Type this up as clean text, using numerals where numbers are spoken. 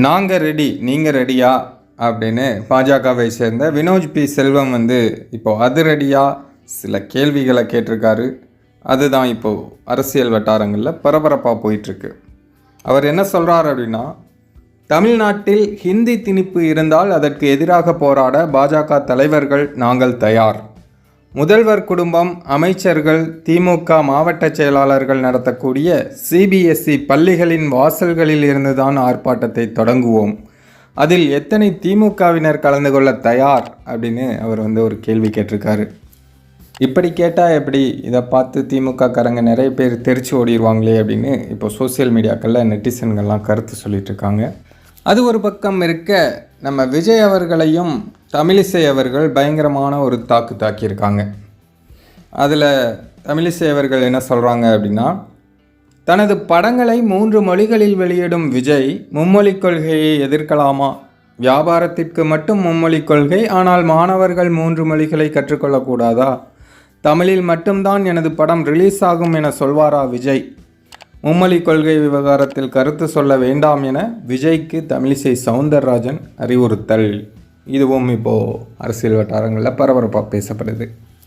நாங்கள் ரெடி, நீங்கள் ரெடியா அப்படின்னு பாஜகவை சேர்ந்த வினோஜ் பி செல்வம் இப்போது அது ரெடியா சில கேள்விகளை கேட்டிருக்காரு. அதுதான் இப்போது அரசியல் வட்டாரங்களில் பரபரப்பாக போயிட்டுருக்கு. அவர் என்ன சொல்கிறார் அப்படின்னா, தமிழ்நாட்டில் ஹிந்தி திணிப்பு இருந்தால் அதற்கு எதிராக போராட பாஜக தலைவர்கள் நாங்கள் தயார். முதல்வர் குடும்பம், அமைச்சர்கள், திமுக மாவட்ட செயலாளர்கள் நடத்தக்கூடிய சிபிஎஸ்இ பள்ளிகளின் வாசல்களில் இருந்துதான் ஆர்ப்பாட்டத்தை தொடங்குவோம். அதில் எத்தனை திமுகவினர் கலந்து கொள்ள தயார் அப்படின்னு அவர் ஒரு கேள்வி கேட்டிருக்காரு. இப்படி கேட்டால் எப்படி, இதை பார்த்து திமுக காரங்க நிறைய பேர் தெரிச்சு ஓடிடுவாங்களே அப்படின்னு இப்போ சோசியல் மீடியாக்களில் நெட்டிசன்கள்லாம் கருத்து சொல்லிட்டு இருக்காங்க. அது ஒரு பக்கம் இருக்க, நம்ம விஜய் அவர்களையும் தமிழிசை அவர்கள் பயங்கரமான ஒரு தாக்கியிருக்காங்க. அதில் தமிழிசை அவர்கள் என்ன சொல்கிறாங்க அப்படின்னா, தனது படங்களை 3 மொழிகளில் வெளியிடும் விஜய் மும்மொழிக் கொள்கையை எதிர்க்கலாமா? வியாபாரத்திற்கு மட்டும் மும்மொழிக் கொள்கை, ஆனால் மாணவர்கள் 3 மொழிகளை கற்றுக்கொள்ளக்கூடாதா? தமிழில் மட்டும்தான் எனது படம் ரிலீஸ் ஆகும் என சொல்வாரா விஜய்? மும்மொழிக் கொள்கை விவகாரத்தில் கருத்து சொல்ல வேண்டாம் என விஜய்க்கு தமிழிசை சவுந்தரராஜன் அறிவுறுத்தல். இதுவும் இப்போது அரசியல் வட்டாரங்களில் பரபரப்பாக பேசப்படுது.